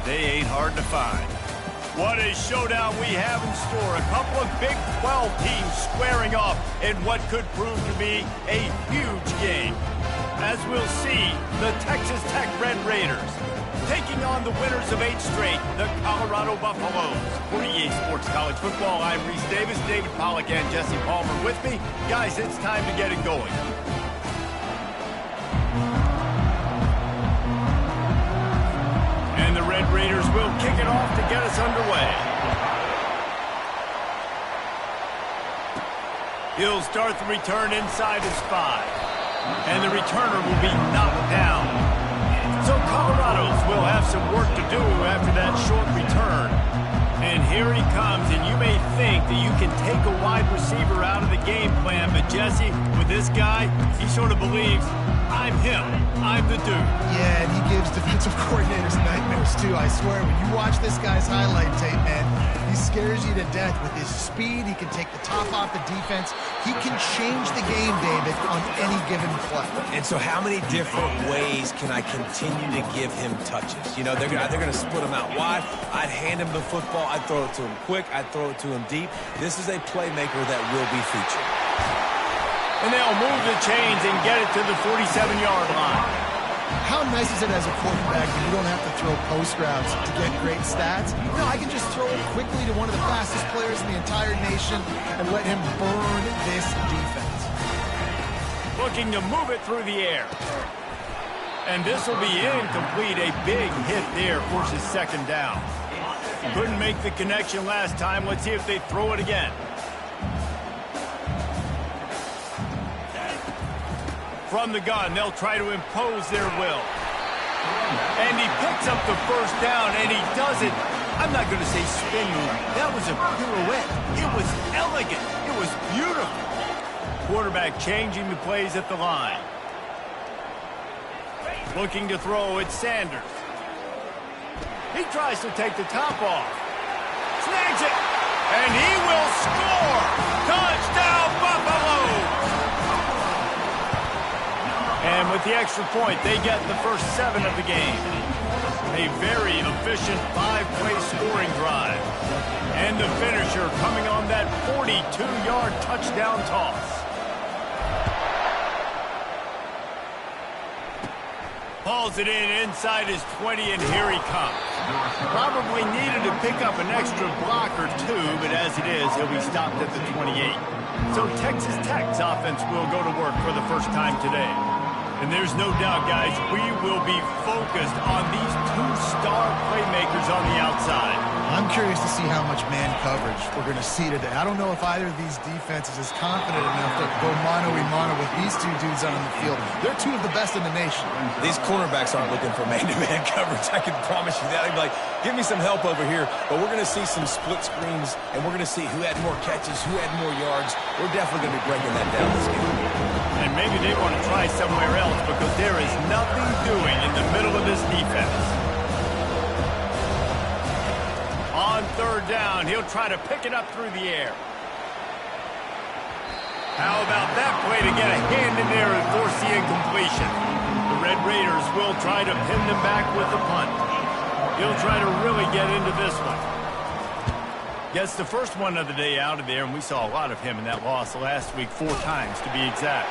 they ain't hard to find. What a showdown we have in store. A couple of Big 12 teams squaring off in what could prove to be a huge game. As we'll see, the Texas Tech Red Raiders taking on the winners of 8 straight, the Colorado Buffaloes. For EA Sports College Football, I'm Reese Davis, David Pollack, and Jesse Palmer with me. Guys, it's time to get it going. And the Red Raiders will kick it off to get us underway. He'll start the return inside his 5. And the returner will be knocked down. So Colorado's will have some work to do after that short return. And here he comes, and you may think that you can take a wide receiver out of the game plan, but Jesse, with this guy, he sort of believes, I'm him, I'm the dude. Yeah, and he gives defensive coordinators nightmares too, I swear. When you watch this guy's highlight tape, man, he scares you to death with his speed. He can take the top off the defense. He can change the game, David, on any given play. And so how many different ways can I continue to give him touches? You know, they're going to split him out wide. I'd hand him the football. I'd throw it to him quick. I'd throw it to him deep. This is a playmaker that will be featured. And they'll move the chains and get it to the 47-yard line. How nice is it as a quarterback that you don't have to throw post routes to get great stats? No, I can just throw it quickly to one of the fastest players in the entire nation and let him burn this defense. Looking to move it through the air. And this will be incomplete. A big hit there forces second down. Couldn't make the connection last time. Let's see if they throw it again. From the gun, they'll try to impose their will. And he picks up the first down, and he does it. I'm not going to say spin move. That was a pirouette. It was elegant. It was beautiful. Quarterback changing the plays at the line. Looking to throw, it's Sanders. He tries to take the top off. Snags it. And he will score. Touchdown, Buffalo! And with the extra point, they get the first 7 of the game. A very efficient 5-play scoring drive. And the finisher coming on that 42-yard touchdown toss. Hauls it in inside his 20, and here he comes. Probably needed to pick up an extra block or 2, but as it is, he'll be stopped at the 28. So Texas Tech's offense will go to work for the first time today. And there's no doubt, guys, we will be focused on these 2 star playmakers on the outside. I'm curious to see how much man coverage we're going to see today. I don't know if either of these defenses is confident enough to go mano-a-mano with these 2 dudes on the field. They're 2 of the best in the nation. These cornerbacks aren't looking for man-to-man coverage. I can promise you that. I'd be like, give me some help over here. But we're going to see some split screens, and we're going to see who had more catches, who had more yards. We're definitely going to be breaking that down this game. And maybe they want to try somewhere else because there is nothing doing in the middle of this defense. On 3rd down, he'll try to pick it up through the air. How about that play to get a hand in there and force the incompletion? The Red Raiders will try to pin them back with the punt. He'll try to really get into this one. Gets the first one of the day out of there, and we saw a lot of him in that loss last week, 4 times to be exact.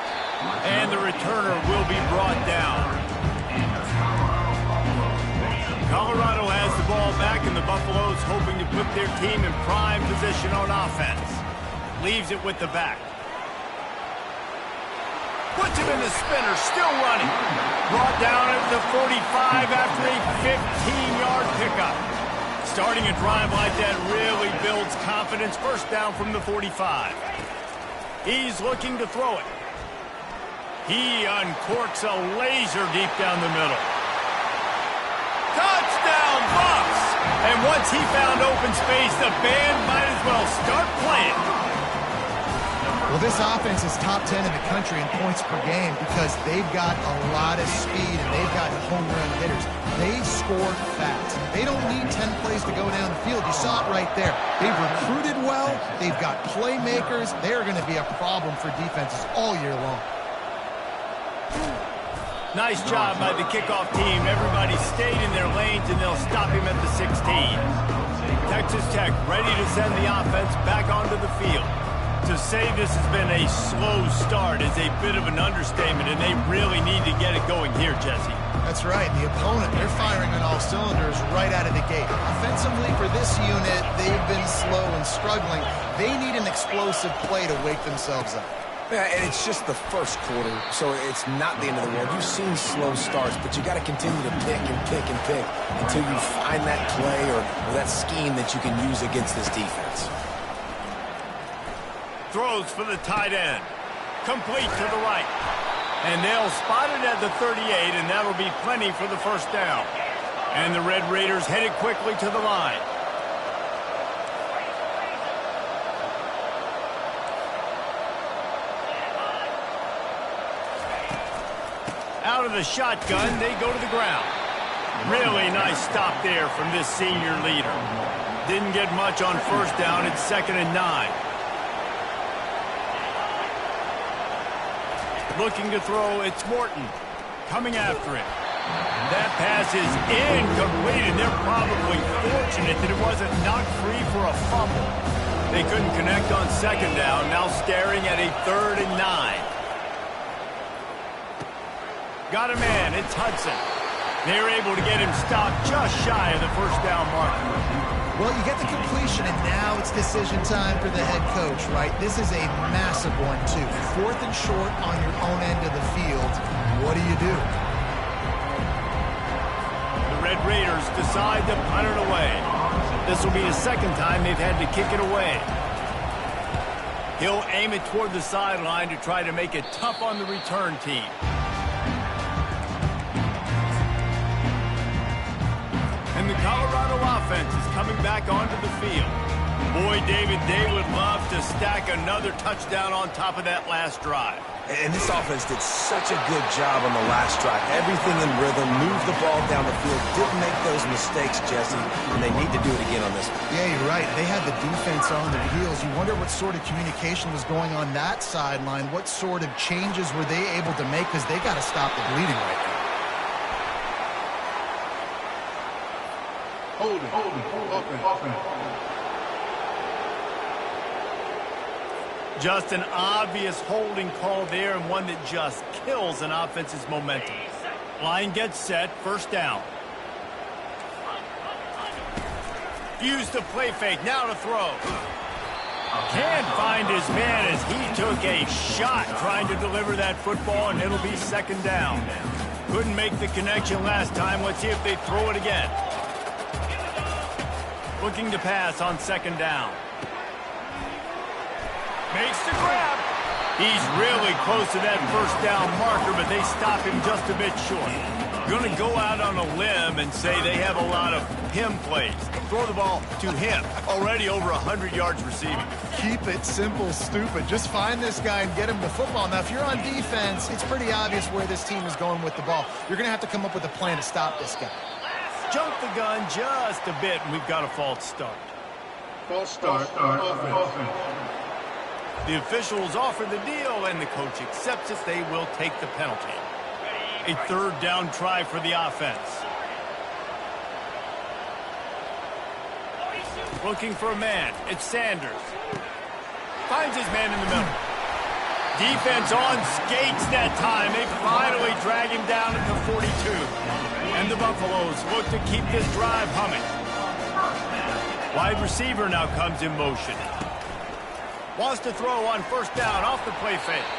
And the returner will be brought down. Colorado has the ball back, and the Buffaloes hoping to put their team in prime position on offense. Leaves it with the back. Puts him in the spinner, still running. Brought down at the 45 after a 15-yard pickup. Starting a drive like that really builds confidence. First down from the 45. He's looking to throw it. He uncorks a laser deep down the middle. Touchdown, Bucks! And once he found open space, the band might as well start playing. Well, this offense is top 10 in the country in points per game because they've got a lot of speed and they've got home run hitters. They score fast. They don't need 10 plays to go down the field. You saw it right there. They've recruited well. They've got playmakers. They're going to be a problem for defenses all year long. Nice job by the kickoff team. Everybody stayed in their lanes, and they'll stop him at the 16. Texas Tech ready to send the offense back onto the field. To say this has been a slow start is a bit of an understatement, and they really need to get it going here, Jesse. That's right. The opponent, they're firing on all cylinders right out of the gate. Offensively, for this unit, they've been slow and struggling. They need an explosive play to wake themselves up. Yeah, and it's just the first quarter, so it's not the end of the world. You've seen slow starts, but you got to continue to pick and pick and pick until you find that play or that scheme that you can use against this defense. Throws for the tight end. Complete to the right. And they'll spot it at the 38, and that'll be plenty for the first down. And the Red Raiders headed quickly to the line. Out of the shotgun, they go to the ground. Really nice stop there from this senior leader. Didn't get much on first down. It's 2nd and 9. Looking to throw, it's Morton. Coming after it. That pass is incomplete, and they're probably fortunate that it wasn't knocked free for a fumble. They couldn't connect on 2nd down, now staring at a 3rd and 9. Got a man, it's Hudson. They're able to get him stopped just shy of the first down marker. Well, you get the completion, and now it's decision time for the head coach, right? This is a massive one, too. 4th and short on your own end of the field. What do you do? The Red Raiders decide to punt it away. This will be the 2nd time they've had to kick it away. He'll aim it toward the sideline to try to make it tough on the return team. And the Colorado offense is coming back onto the field. Boy, David, they would love to stack another touchdown on top of that last drive. And this offense did such a good job on the last drive. Everything in rhythm, moved the ball down the field, didn't make those mistakes, Jesse, and they need to do it again on this one. Yeah, you're right. They had the defense on their heels. You wonder what sort of communication was going on that sideline. What sort of changes were they able to make, because they got to stop the bleeding right now. Open. Just an obvious holding call there, and one that just kills an offense's momentum. Line gets set, 1st down. Use the play fake, now to throw. Can't find his man as he took a shot trying to deliver that football, and it'll be 2nd down. Couldn't make the connection last time. Let's see if they throw it again. Looking to pass on 2nd down. Makes the grab. He's really close to that 1st down marker, but they stop him just a bit short. Going to go out on a limb and say they have a lot of him plays. Throw the ball to him. Already over 100 yards receiving. Keep it simple, stupid. Just find this guy and get him the football. Now, if you're on defense, it's pretty obvious where this team is going with the ball. You're going to have to come up with a plan to stop this guy. Jump the gun just a bit, and we've got a false start. False start. Offense. The officials offer the deal, and the coach accepts it. They will take the penalty. A 3rd down try for the offense. Looking for a man. It's Sanders. Finds his man in the middle. Defense on skates that time. They finally drag him down at the 42. And the Buffaloes look to keep this drive humming. Wide receiver now comes in motion. Wants to throw on 1st down off the play fake.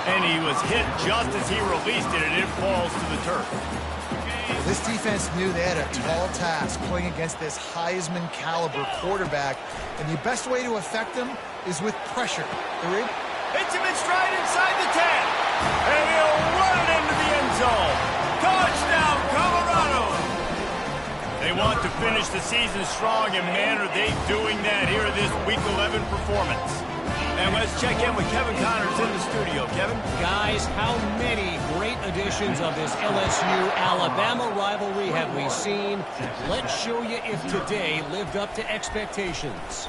And he was hit just as he released it, and it falls to the turf. This defense knew they had a tall task playing against this Heisman-caliber quarterback, and the best way to affect him is with pressure. Hits him in stride inside the 10. And he'll run it into the end zone. Touchdown, Colorado! They want to finish the season strong, and man, are they doing that here in this Week 11 performance. And let's check in with Kevin Connors in the studio. Kevin? Guys, how many great editions of this LSU-Alabama rivalry have we seen? Let's show you if today lived up to expectations.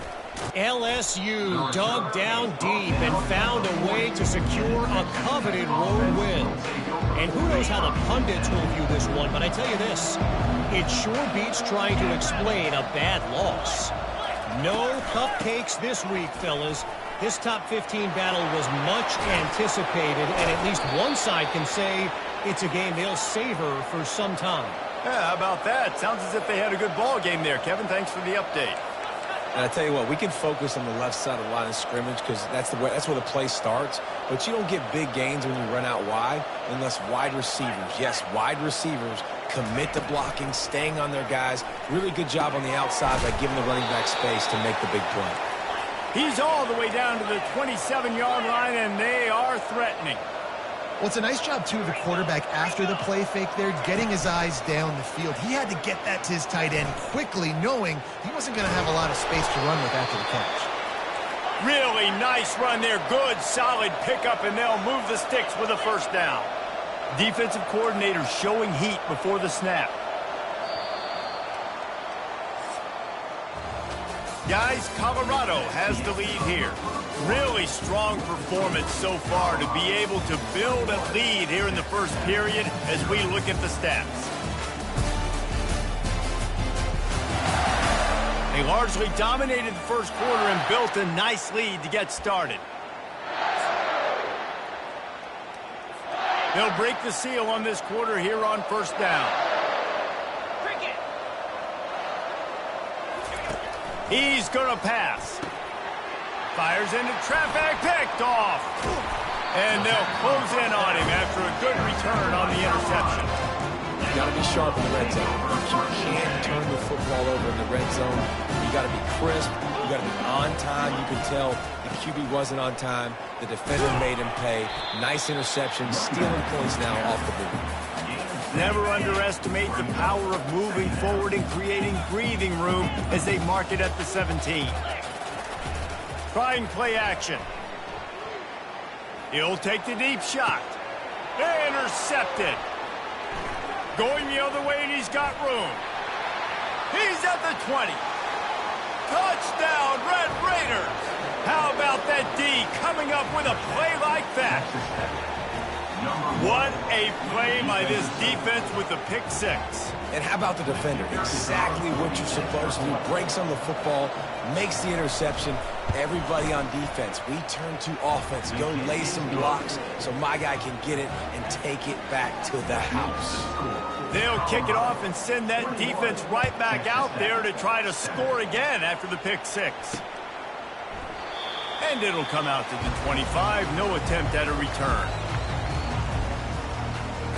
LSU dug down deep and found a way to secure a coveted road win. And who knows how the pundits will view this one, but I tell you this, it sure beats trying to explain a bad loss. No cupcakes this week, fellas. This top 15 battle was much anticipated, and at least one side can say it's a game they'll savor for some time. Yeah, how about that? Sounds as if they had a good ball game there. Kevin, thanks for the update. And I tell you what, we can focus on the left side of the line of scrimmage because that's where the play starts. But you don't get big gains when you run out wide unless wide receivers, yes, wide receivers, commit to blocking, staying on their guys. Really good job on the outside by giving the running back space to make the big play. He's all the way down to the 27-yard line, and they are threatening. Well, it's a nice job, too, of the quarterback after the play fake there, getting his eyes down the field. He had to get that to his tight end quickly, knowing he wasn't going to have a lot of space to run with after the catch. Really nice run there. Good, solid pickup, and they'll move the sticks with a first down. Defensive coordinator showing heat before the snap. Guys, Colorado has the lead here. Really strong performance so far to be able to build a lead here in the first period as we look at the stats. They largely dominated the first quarter and built a nice lead to get started. They'll break the seal on this quarter here on first down. He's going to pass. Fires into traffic, picked off. And they'll close in on him after a good return on the interception. You got to be sharp in the red zone. You can't turn the football over in the red zone. You got to be crisp. You got to be on time. You can tell the QB wasn't on time. The defender made him pay. Nice interception, stealing points now off the boot. Never underestimate the power of moving forward and creating breathing room as they mark it at the 17. Trying play action. He'll take the deep shot. Intercepted. Going the other way, and he's got room. He's at the 20. Touchdown, Red Raiders. How about that D coming up with a play like that? What a play by this defense with the pick six. And how about the defender? Exactly what you're supposed to do. Breaks on the football, makes the interception. Everybody on defense, we turn to offense. Go lay some blocks so my guy can get it and take it back to the house. They'll kick it off and send that defense right back out there to try to score again after the pick six. And it'll come out to the 25. No attempt at a return.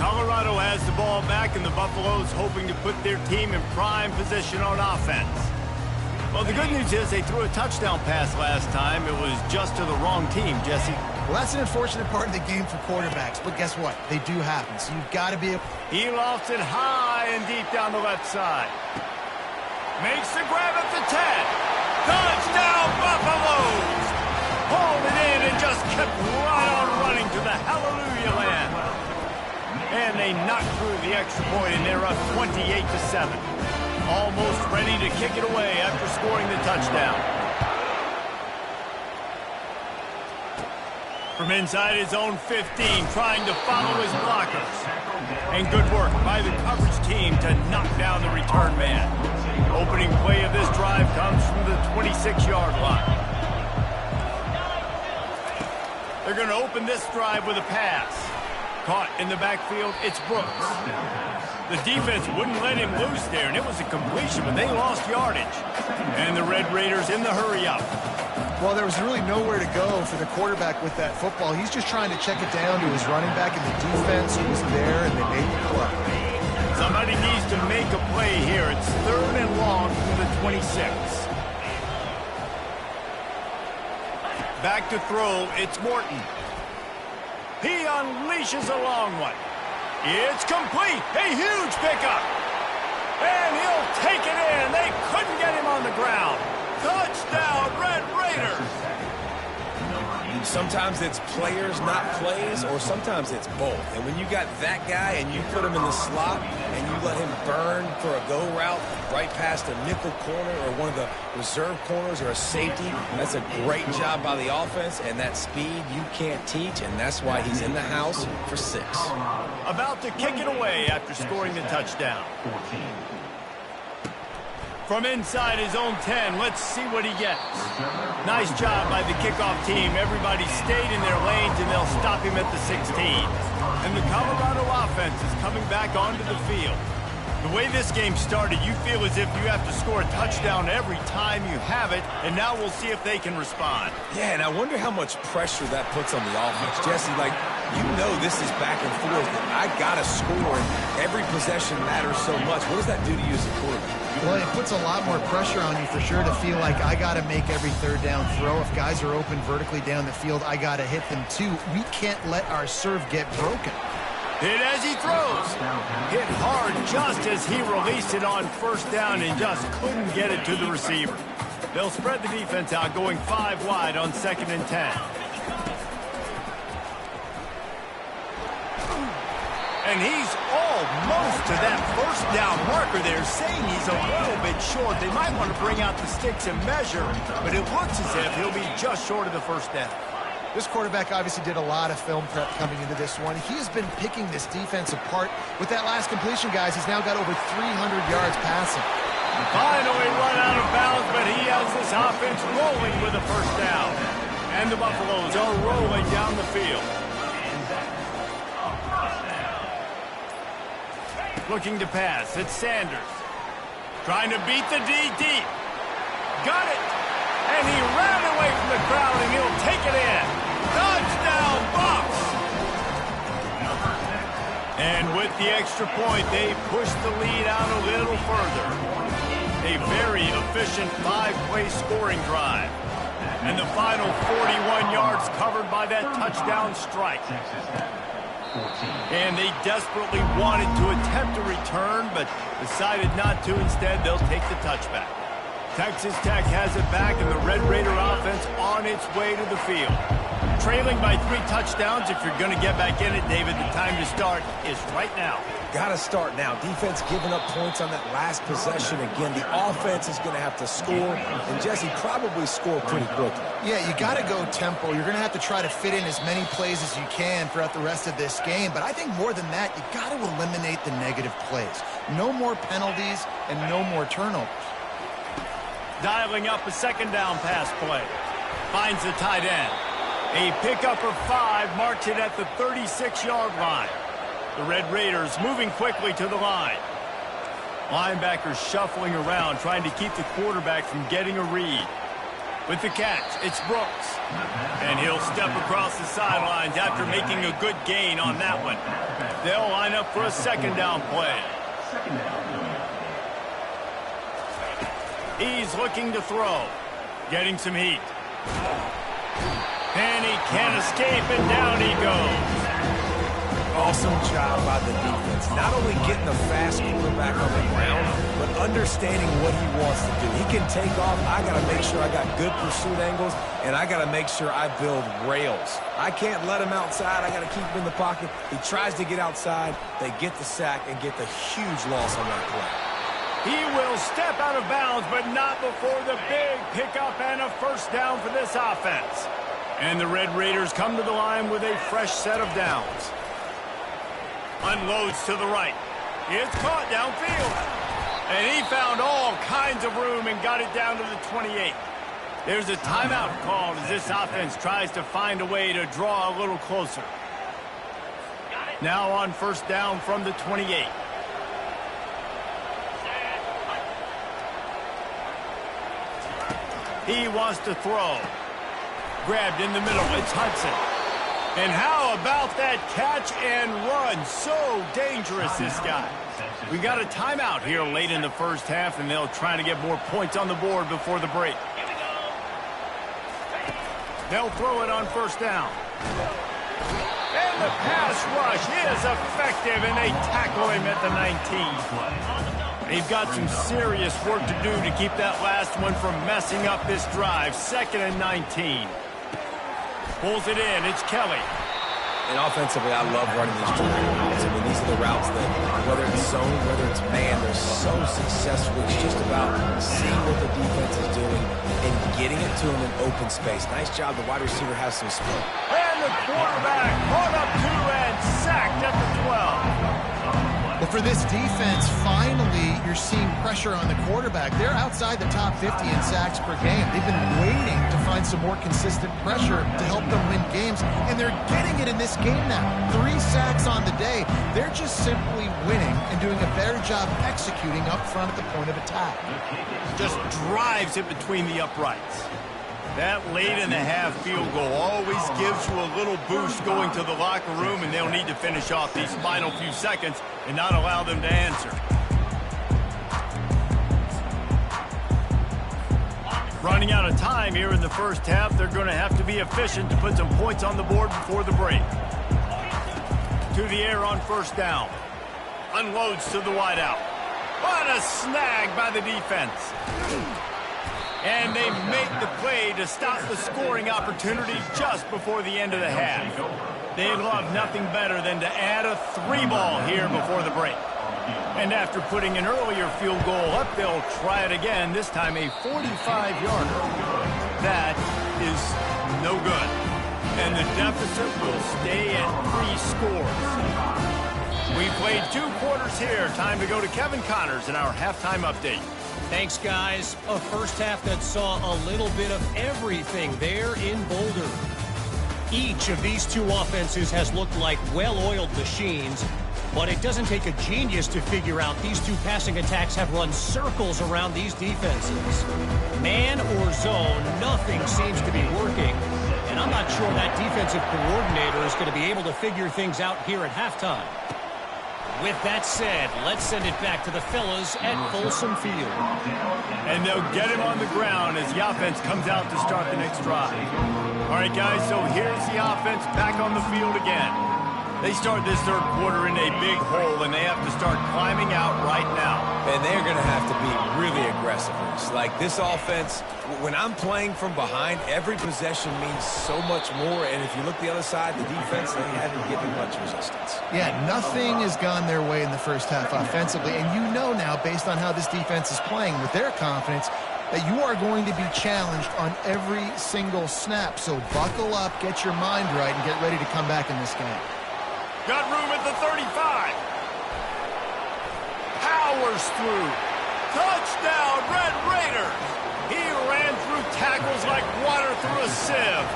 Colorado has the ball back, and the Buffaloes hoping to put their team in prime position on offense. Well, the good news is they threw a touchdown pass last time. It was just to the wrong team, Jesse. Well, that's an unfortunate part of the game for quarterbacks, but guess what? They do happen, so you've got to be able... He lofts it high and deep down the left side. Makes the grab at the 10. Touchdown, Buffaloes! Hauled it in and just kept right on running to the hallelujah land. And they knock through the extra point, and they're up 28-7. Almost ready to kick it away after scoring the touchdown. From inside his own 15, trying to follow his blockers. And good work by the coverage team to knock down the return man. Opening play of this drive comes from the 26-yard line. They're going to open this drive with a pass. Caught in the backfield, it's Brooks. The defense wouldn't let him loose there, and it was a completion, but they lost yardage. And the Red Raiders in the hurry-up. Well, there was really nowhere to go for the quarterback with that football. He's just trying to check it down to his running back, and the defense was there, and they made the play. Somebody needs to make a play here. It's 3rd and long from the 26. Back to throw, it's Morton. He unleashes a long one. It's complete. A huge pickup. And he'll take it in. They couldn't get him on the ground. Touchdown, Red Raiders. Sometimes it's players, not plays, or sometimes it's both. And when you got that guy and you put him in the slot and you let him burn for a go route right past a nickel corner or one of the reserve corners or a safety, that's a great job by the offense, and that speed you can't teach, and that's why he's in the house for 6. About to kick it away after scoring the touchdown. From inside his own 10, let's see what he gets. Nice job by the kickoff team. Everybody stayed in their lanes, and they'll stop him at the 16. And the Colorado offense is coming back onto the field. The way this game started, you feel as if you have to score a touchdown every time you have it, and now we'll see if they can respond. Yeah, and I wonder how much pressure that puts on the offense. Jesse, like, you know this is back and forth. I got to score, and every possession matters so much. What does that do to you as a quarterback? Well, it puts a lot more pressure on you for sure to feel like I got to make every third down throw. If guys are open vertically down the field, I got to hit them too. We can't let our serve get broken. Hit as he throws. Hit hard just as he released it on first down and just couldn't get it to the receiver. They'll spread the defense out, going 5 wide on 2nd and 10. And he's almost to that first down marker there, saying he's a little bit short. They might want to bring out the sticks and measure, but it looks as if he'll be just short of the first down. This quarterback obviously did a lot of film prep coming into this one. He has been picking this defense apart. With that last completion, guys, he's now got over 300 yards passing. Finally run out of bounds, but he has this offense rolling with a first down. And the Buffaloes are rolling down the field. Looking to pass. It's Sanders. Trying to beat the D deep. Got it. And he ran away from the crowd, and he'll take it in. Touchdown, Bucs! And with the extra point, they push the lead out a little further. A very efficient 5-play scoring drive. And the final 41 yards covered by that touchdown strike. And they desperately wanted to attempt a return, but decided not to. Instead, they'll take the touchback. Texas Tech has it back, and the Red Raider offense on its way to the field. Trailing by 3 touchdowns. If you're going to get back in it, David, the time to start is right now. Got to start now. Defense giving up points on that last possession. Again, the offense is going to have to score, and Jesse probably score pretty quickly. Yeah, you got to go tempo. You're going to have to try to fit in as many plays as you can throughout the rest of this game. But I think more than that, you got to eliminate the negative plays. No more penalties and no more turnovers. Dialing up a 2nd down pass play. Finds the tight end. A pickup of 5 marks it at the 36-yard line. The Red Raiders moving quickly to the line. Linebackers shuffling around, trying to keep the quarterback from getting a read. With the catch, it's Brooks. And he'll step across the sidelines after making a good gain on that one. They'll line up for a 2nd down play. He's looking to throw. Getting some heat. And he can't escape, and down he goes. Awesome job by the defense. Not only getting the fast quarterback on the ground, but understanding what he wants to do. He can take off. I got to make sure I got good pursuit angles, and I got to make sure I build rails. I can't let him outside. I got to keep him in the pocket. He tries to get outside. They get the sack and get the huge loss on that play. He will step out of bounds, but not before the big pickup and a first down for this offense. And the Red Raiders come to the line with a fresh set of downs. Unloads to the right. It's caught downfield. And he found all kinds of room and got it down to the 28. There's a timeout called as this offense tries to find a way to draw a little closer. Now on first down from the 28. He wants to throw. Grabbed in the middle. It's Hudson. And how about that catch and run? So dangerous, this guy. We got a timeout here late in the first half, and they'll try to get more points on the board before the break. They'll throw it on first down. And the pass rush is effective, and they tackle him at the 19. They've got some serious work to do to keep that last one from messing up this drive. 2nd and 19. Pulls it in. It's Kelly. And offensively, I love running these drag routes. I mean, these are the routes that, whether it's zone, whether it's man, they're so successful. It's just about seeing what the defense is doing and getting it to them in open space. Nice job. The wide receiver has some speed. And the quarterback brought up 2 and sacked at the 12. Well, for this defense, finally, you're seeing pressure on the quarterback. They're outside the top 50 in sacks per game. They've been waiting to find some more consistent pressure to help them win games, and they're getting it in this game now. 3 sacks on the day. They're just simply winning and doing a better job executing up front at the point of attack. Just drives it between the uprights. That late-in-the-half field goal always gives you a little boost going to the locker room, and they'll need to finish off these final few seconds and not allow them to answer. Running out of time here in the first half, they're going to have to be efficient to put some points on the board before the break. To the air on first down. Unloads to the wideout. What a snag by the defense. And they make the play to stop the scoring opportunity just before the end of the half. They'd love nothing better than to add a 3-ball here before the break. And after putting an earlier field goal up, they'll try it again, this time a 45-yarder. That is no good. And the deficit will stay at 3 scores. We played 2 quarters here. Time to go to Kevin Connors in our halftime update. Thanks, guys. A first half that saw a little bit of everything there in Boulder. Each of these 2 offenses has looked like well-oiled machines, but it doesn't take a genius to figure out these 2 passing attacks have run circles around these defenses. Man or zone, nothing seems to be working, and I'm not sure that defensive coordinator is going to be able to figure things out here at halftime. With that said, let's send it back to the fellas at Folsom Field. And they'll get him on the ground as the offense comes out to start the next drive. All right, guys, so here's the offense back on the field again. They start this third quarter in a big hole, and they have to start climbing out right now. And they're going to have to be really aggressive. Like this offense, when I'm playing from behind, every possession means so much more. And if you look the other side, the defense, they haven't given much resistance. Yeah, nothing has gone their way in the first half offensively. And you know now, based on how this defense is playing with their confidence, that you are going to be challenged on every single snap. So buckle up, get your mind right, and get ready to come back in this game. Got room at the 35. Powers through. Touchdown, Red Raiders. He ran through tackles like water through a sieve.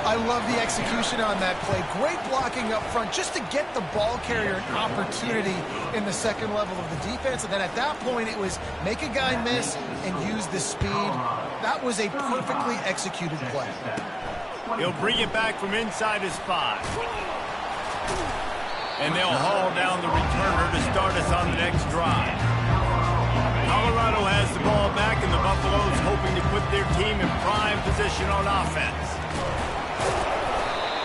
I love the execution on that play. Great blocking up front just to get the ball carrier an opportunity in the second level of the defense. And then at that point, it was make a guy miss and use the speed. That was a perfectly executed play. He'll bring it back from inside his 5. And they'll haul down the returner to start us on the next drive. Colorado has the ball back, and the Buffaloes hoping to put their team in prime position on offense.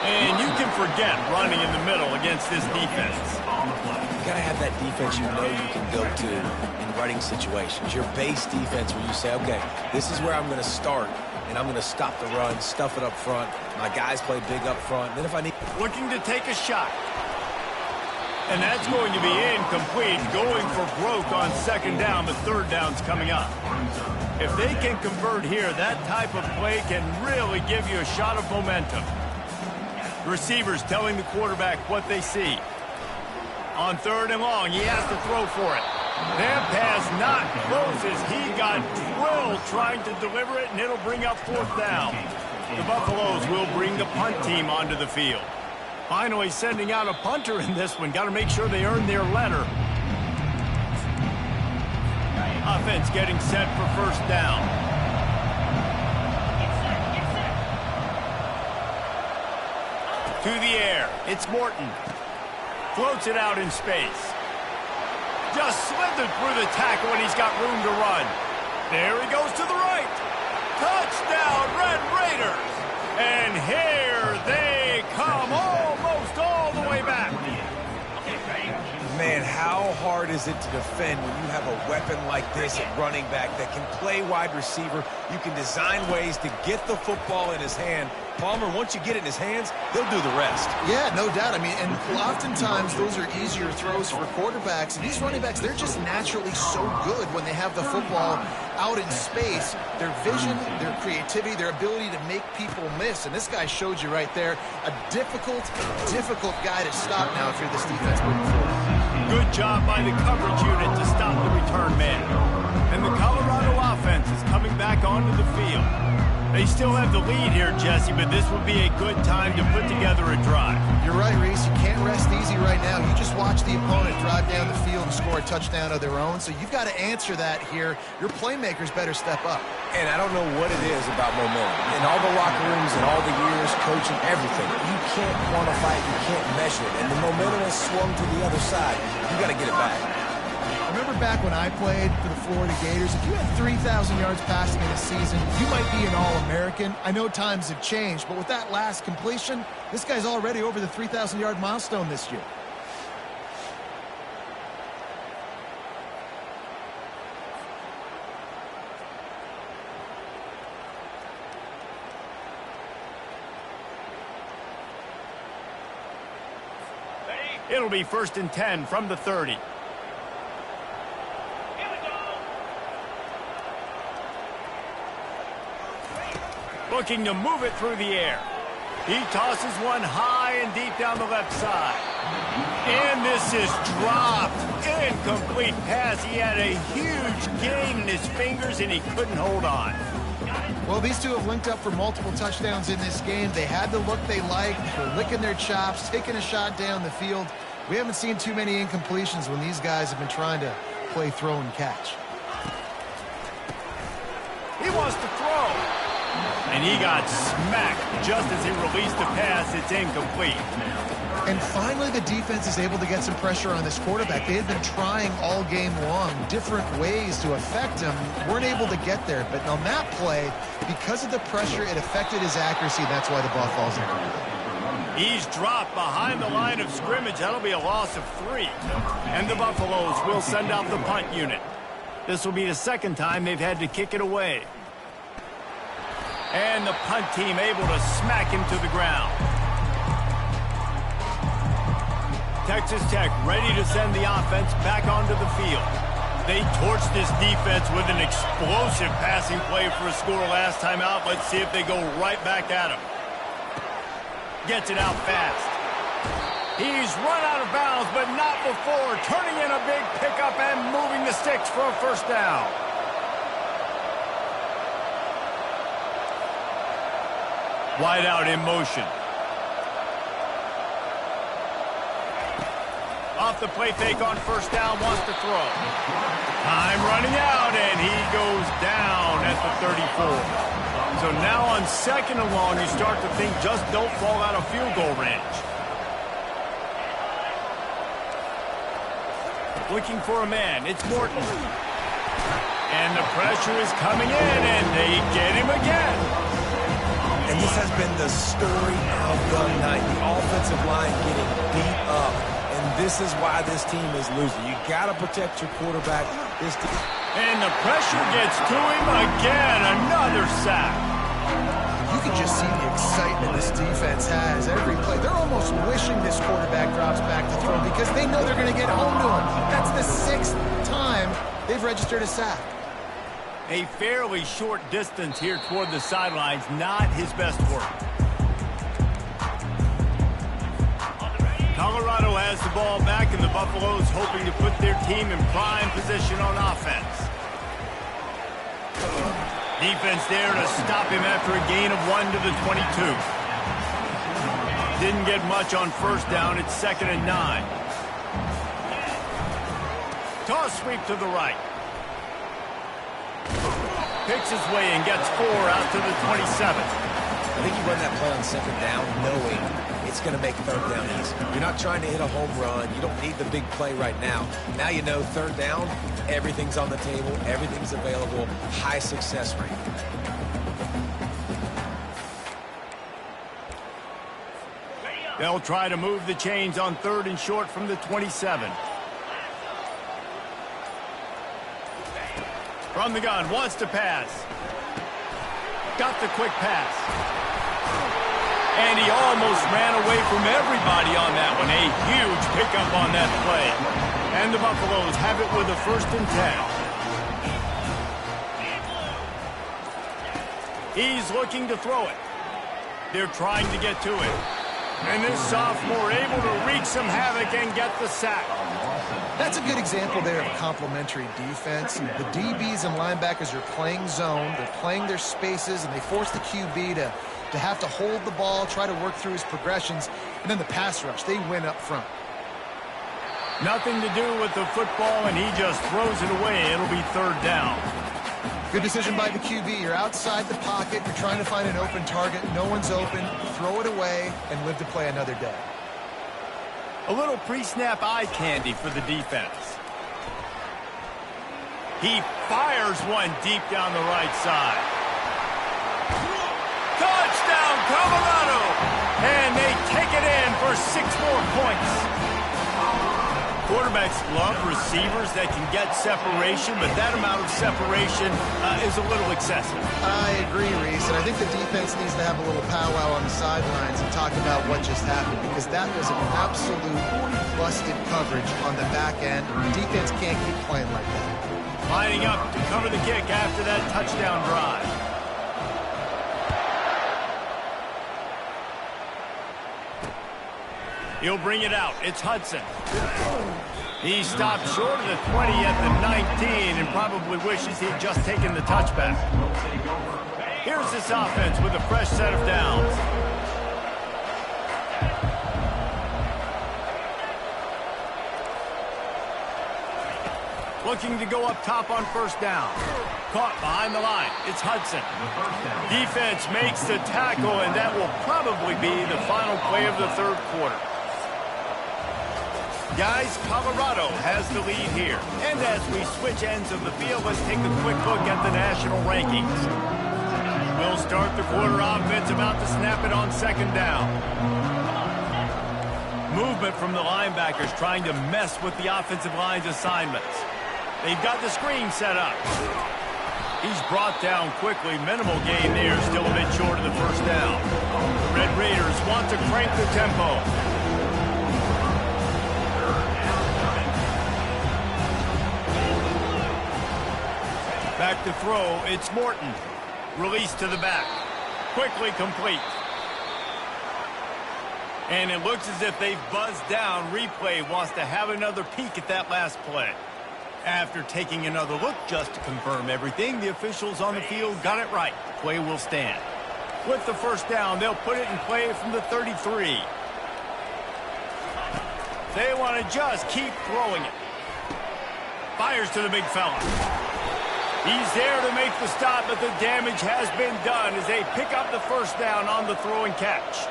And you can forget running in the middle against this defense. You got to have that defense you know you can go to in running situations. Your base defense where you say, okay, this is where I'm going to start, and I'm going to stop the run, stuff it up front. My guys play big up front. Then if I need... Looking to take a shot. And that's going to be incomplete, going for broke on second down. The third down's coming up. If they can convert here, that type of play can really give you a shot of momentum. Receivers telling the quarterback what they see. On third and long, he has to throw for it. That pass not close as he got drilled trying to deliver it, and it'll bring up fourth down. The Buffaloes will bring the punt team onto the field. Finally sending out a punter in this one. Got to make sure they earn their letter. Offense getting set for first down. To the air. It's Morton. Floats it out in space. Just slithered through the tackle, and he's got room to run. There he goes to the right. Touchdown, Red Raiders. And here they come, almost all the way back. Man, how hard is it to defend when you have a weapon like this at running back that can play wide receiver? You can design ways to get the football in his hand. Palmer, once you get it in his hands, they'll do the rest. Yeah, no doubt. I mean, and oftentimes those are easier throws for quarterbacks. And these running backs, they're just naturally so good when they have the football out in space. Their vision, their creativity, their ability to make people miss. And this guy showed you right there, a difficult guy to stop now if you're this defense moving forward. Good job by the coverage unit to stop the return man. And the Colorado offense is coming back onto the field. They still have the lead here, Jesse, but this would be a good time to put together a drive. You're right, Reese. You can't rest easy right now. You just watch the opponent drive down the field and score a touchdown of their own, so you've got to answer that here. Your playmakers better step up. And I don't know what it is about momentum. In all the locker rooms and all the years, coaching, everything, you can't quantify it, you can't measure it. And the momentum has swung to the other side. You got to get it back. Remember back when I played for the Florida Gators, if you had 3,000 yards passing in a season, you might be an All-American. I know times have changed, but with that last completion, this guy's already over the 3,000-yard milestone this year. It'll be 1st and 10 from the 30. Looking to move it through the air. He tosses one high and deep down the left side. And this is dropped. Incomplete pass. He had a huge gain in his fingers, and he couldn't hold on. Well, these two have linked up for multiple touchdowns in this game. They had the look they liked. They're licking their chops, taking a shot down the field. We haven't seen too many incompletions when these guys have been trying to play throw and catch. He wants to throw. And he got smacked just as he released the pass. It's incomplete. And finally, the defense is able to get some pressure on this quarterback. They had been trying all game long different ways to affect him. Weren't able to get there. But on that play, because of the pressure, it affected his accuracy. That's why the ball falls in. He's dropped behind the line of scrimmage. That'll be a loss of 3. And the Buffaloes will send out the punt unit. This will be the second time they've had to kick it away. And the punt team able to smack him to the ground. Texas Tech ready to send the offense back onto the field. They torched this defense with an explosive passing play for a score last time out. Let's see if they go right back at him. Gets it out fast. He's run out of bounds, but not before turning in a big pickup and moving the sticks for a first down. Wide out in motion. Off the play fake on first down, wants to throw. Time running out, and he goes down at the 34. So now on 2nd and long, you start to think just don't fall out of field goal range. Looking for a man, it's Morton. And the pressure is coming in, and they get him again. And this has been the story of the night. The offensive line getting beat up. And this is why this team is losing. You got to protect your quarterback. And the pressure gets to him again. Another sack. You can just see the excitement this defense has every play. They're almost wishing this quarterback drops back to throw because they know they're going to get home to him. That's the 6th time they've registered a sack. A fairly short distance here toward the sidelines, not his best work. Colorado has the ball back, and the Buffaloes hoping to put their team in prime position on offense. Defense there to stop him after a gain of 1 to the 22. Didn't get much on first down. It's 2nd and 9. Toss sweep to the right. Picks his way and gets 4 out to the 27. I think you run that play on 2nd down knowing it's going to make 3rd down easy. You're not trying to hit a home run. You don't need the big play right now. Now you know 3rd down, everything's on the table, everything's available, high success rate. They'll try to move the chains on 3rd and short from the 27. From the gun, wants to pass. Got the quick pass. And he almost ran away from everybody on that one. A huge pickup on that play. And the Buffaloes have it with a 1st and 10. He's looking to throw it. They're trying to get to it. And this sophomore able to wreak some havoc and get the sack. That's a good example there of complementary defense. The DBs and linebackers are playing zone. They're playing their spaces, and they force the QB to have to hold the ball, try to work through his progressions. And then the pass rush, they win up front. Nothing to do with the football, and he just throws it away. It'll be 3rd down. Good decision by the QB. You're outside the pocket. You're trying to find an open target. No one's open. Throw it away and live to play another day. A little pre-snap eye candy for the defense. He fires one deep down the right side. Touchdown, Colorado! And they take it in for 6 more points. Quarterbacks love receivers that can get separation, but that amount of separation is a little excessive. I agree, Reese, and I think the defense needs to have a little powwow on the sidelines and talk about what just happened, because that was an absolute busted coverage on the back end. Defense can't keep playing like that. Lining up to cover the kick after that touchdown drive. He'll bring it out. It's Hudson. He stopped short of the 20 at the 19 and probably wishes he'd just taken the touchback. Here's this offense with a fresh set of downs. Looking to go up top on 1st down. Caught behind the line. It's Hudson. Defense makes the tackle, and that will probably be the final play of the 3rd quarter. Guys, Colorado has the lead here. And as we switch ends of the field, let's take a quick look at the national rankings. We'll start the quarter offense about to snap it on 2nd down. Movement from the linebackers trying to mess with the offensive line's assignments. They've got the screen set up. He's brought down quickly. Minimal gain there, still a bit short of the 1st down. The Red Raiders want to crank the tempo. Back to throw, it's Morton. Release to the back. Quickly complete. And it looks as if they've buzzed down. Replay wants to have another peek at that last play. After taking another look just to confirm everything, the officials on the field got it right. The play will stand. With the 1st down, they'll put it in play from the 33. They want to just keep throwing it. Fires to the big fella. He's there to make the stop, but the damage has been done as they pick up the 1st down on the throw and catch.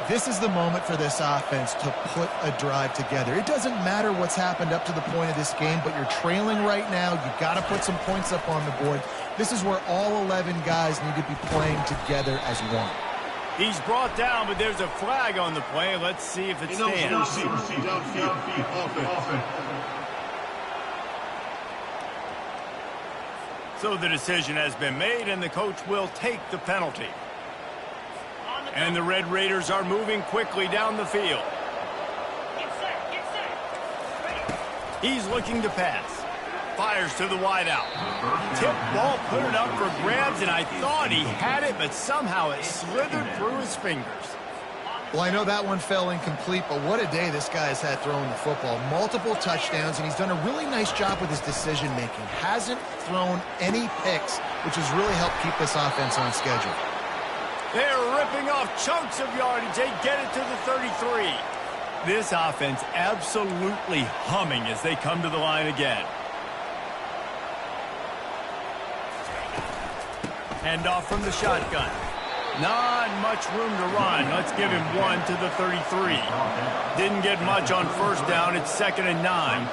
This is the moment for this offense to put a drive together. It doesn't matter what's happened up to the point of this game, but you're trailing right now. You've got to put some points up on the board. This is where all 11 guys need to be playing together as one. He's brought down, but there's a flag on the play. Let's see if it stands. So the decision has been made, and the coach will take the penalty. And the Red Raiders are moving quickly down the field. He's looking to pass. Fires to the wideout. Tip ball, put it up for grabs, and I thought he had it, but somehow it slithered through his fingers. Well, I know that one fell incomplete, but what a day this guy has had throwing the football. Multiple touchdowns, and he's done a really nice job with his decision-making. Hasn't thrown any picks, which has really helped keep this offense on schedule. They're ripping off chunks of yardage. They get it to the 33. This offense absolutely humming as they come to the line again. Hand off from the shotgun. Not much room to run. Let's give him one to the 33. Didn't get much on 1st down. It's 2nd and 9.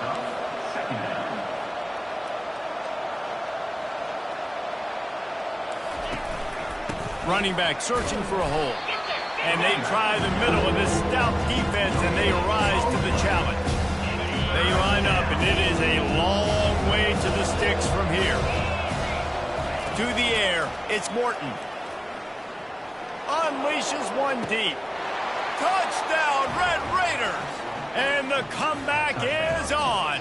Running back searching for a hole. And they try the middle of this stout defense, and they rise to the challenge. They line up, and it is a long way to the sticks from here. To the air, it's Morton. Unleashes one deep. Touchdown, Red Raiders! And the comeback is on.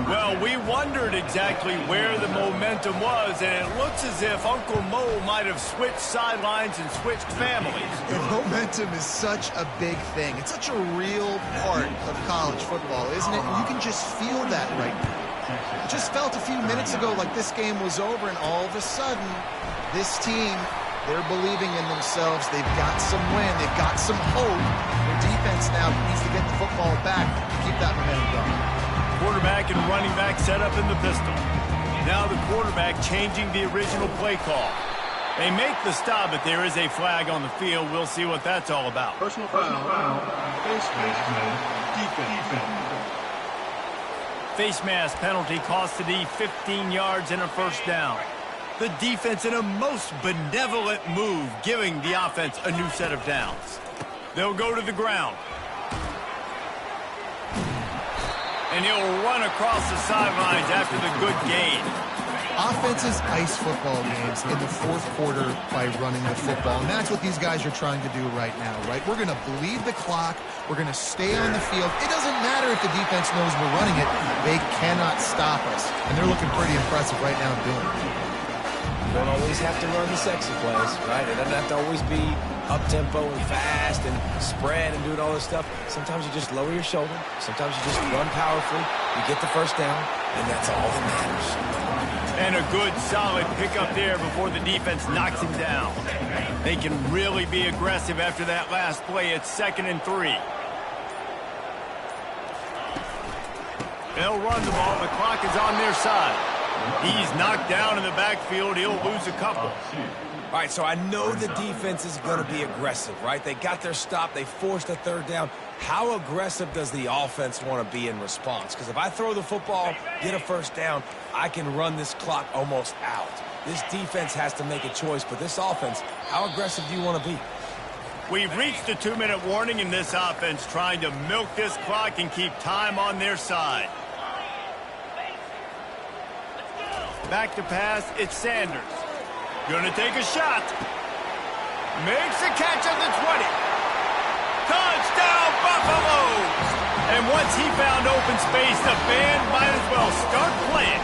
Well, we wondered exactly where the momentum was, and it looks as if Uncle Mo might have switched sidelines and switched families. The momentum is such a big thing. It's such a real part of college football, isn't it? And you can just feel that right now. It just felt a few minutes ago like this game was over, and all of a sudden, this team, they're believing in themselves. They've got some wind. They've got some hope. Their defense now needs to get the football back to keep that momentum going. Quarterback and running back set up in the pistol. Now the quarterback changing the original play call. They make the stop, but there is a flag on the field. We'll see what that's all about. Personal foul. Face defense. Face mask penalty costs the D 15 yards and a first down. The defense in a most benevolent move, giving the offense a new set of downs. They'll go to the ground. And he'll run across the sidelines after the good gain. Offenses ice football games in the fourth quarter by running the football. And that's what these guys are trying to do right now, right? We're going to bleed the clock. We're going to stay on the field. It doesn't matter if the defense knows we're running it. They cannot stop us. And they're looking pretty impressive right now doing it. You don't always have to run the sexy plays, right? It doesn't have to always be up-tempo and fast and spread and doing all this stuff. Sometimes you just lower your shoulder. Sometimes you just run powerfully. You get the first down, and that's all that matters. And a good, solid pickup there before the defense knocks him down. They can really be aggressive after that last play. It's 2nd and 3. They'll run the ball. The clock is on their side. He's knocked down in the backfield. He'll lose a couple. All right, so I know the defense is going to be aggressive, right? They got their stop. They forced a third down. How aggressive does the offense want to be in response? Because if I throw the football, get a first down, I can run this clock almost out. This defense has to make a choice, but this offense, how aggressive do you want to be? We've reached the 2-minute warning in this offense, trying to milk this clock and keep time on their side. Back to pass, it's Sanders. Gonna take a shot. Makes a catch at the 20. Touchdown, Buffaloes! And once he found open space, the band might as well start playing.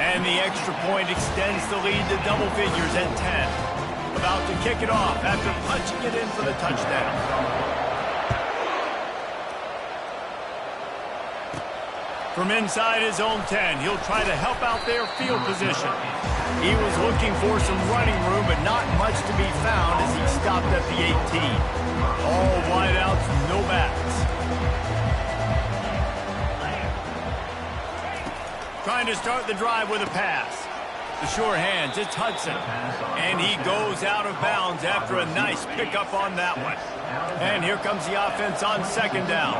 And the extra point extends the lead to double figures at 10. About to kick it off after punching it in for the touchdown. From inside his own 10, he'll try to help out their field position. He was looking for some running room, but not much to be found as he stopped at the 18. All wideouts, no backs. Trying to start the drive with a pass. The sure hands, it's Hudson. And he goes out of bounds after a nice pickup on that one. And here comes the offense on 2nd down.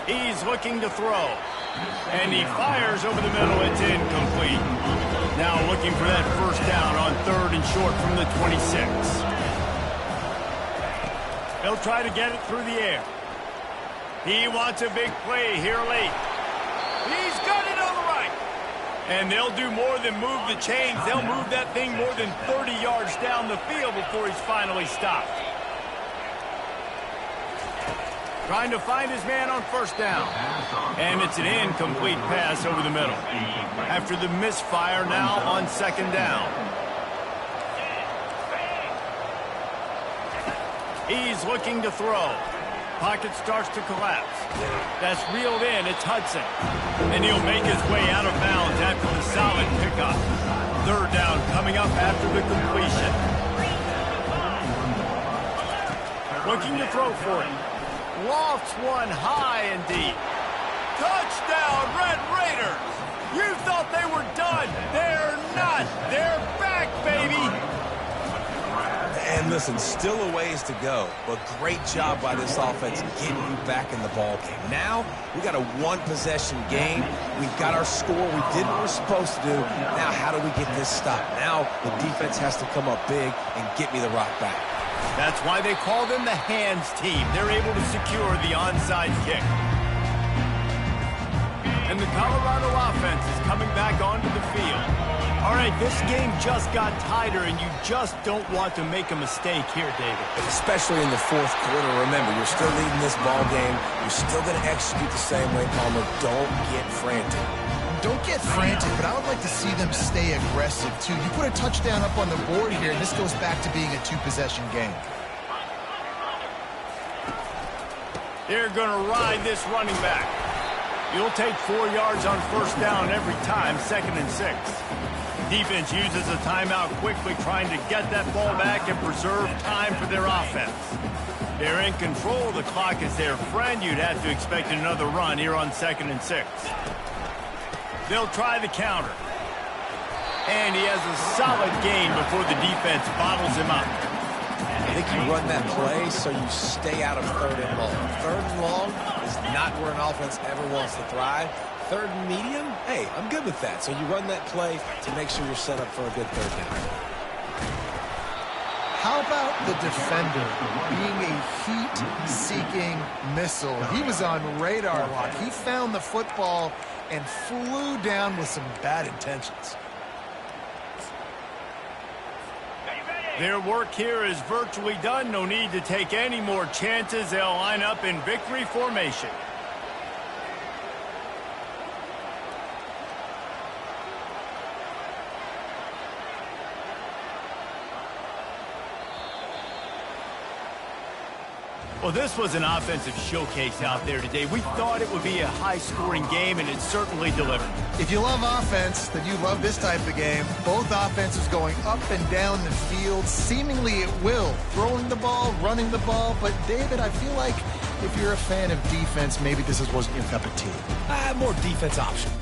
He's looking to throw. And he fires over the middle. It's incomplete. Now looking for that first down on 3rd and short from the 26. He'll try to get it through the air. He wants a big play here late. He's got it on the right. And they'll do more than move the chains. They'll move that thing more than 30 yards down the field before he's finally stopped. Trying to find his man on 1st down. And it's an incomplete pass over the middle. After the misfire, now on 2nd down. He's looking to throw. Pocket starts to collapse. That's reeled in. It's Hudson. And he'll make his way out of bounds after the solid pickup. 3rd down coming up after the completion. Looking to throw for it. Lofts one high and deep. Touchdown, Red Raiders! You thought they were done. They're not. They're back, baby! And listen, still a ways to go, but great job by this offense getting you back in the ball game. Now, we got a one-possession game. We've got our score. We did what we're supposed to do. Now, how do we get this stop? Now, the defense has to come up big and get me the rock back. That's why they call them the hands team. They're able to secure the onside kick. Colorado offense is coming back onto the field. All right, this game just got tighter, and you just don't want to make a mistake here, David. Especially in the fourth quarter. Remember, you're still leading this ball game. You're still going to execute the same way, Palmer. Don't get frantic. Don't get frantic, but I would like to see them stay aggressive, too. You put a touchdown up on the board here, and this goes back to being a two-possession game. They're going to ride this running back. You'll take 4 yards on first down every time, 2nd and 6. Defense uses a timeout quickly, trying to get that ball back and preserve time for their offense. They're in control. The clock is their friend. You'd have to expect another run here on 2nd and 6. They'll try the counter. And he has a solid gain before the defense bottles him up. I think you run that play so you stay out of 3rd and long. 3rd and long is not where an offense ever wants to thrive. 3rd and medium, hey, I'm good with that. So you run that play to make sure you're set up for a good 3rd down. How about the defender being a heat-seeking missile? He was on radar lock. He found the football and flew down with some bad intentions. Their work here is virtually done. No need to take any more chances. They'll line up in victory formation. Well, this was an offensive showcase out there today. We thought it would be a high-scoring game, and it certainly delivered. If you love offense, then you love this type of game. Both offenses going up and down the field, seemingly at will. Throwing the ball, running the ball. But, David, I feel like if you're a fan of defense, maybe this wasn't your cup of tea. More defense option.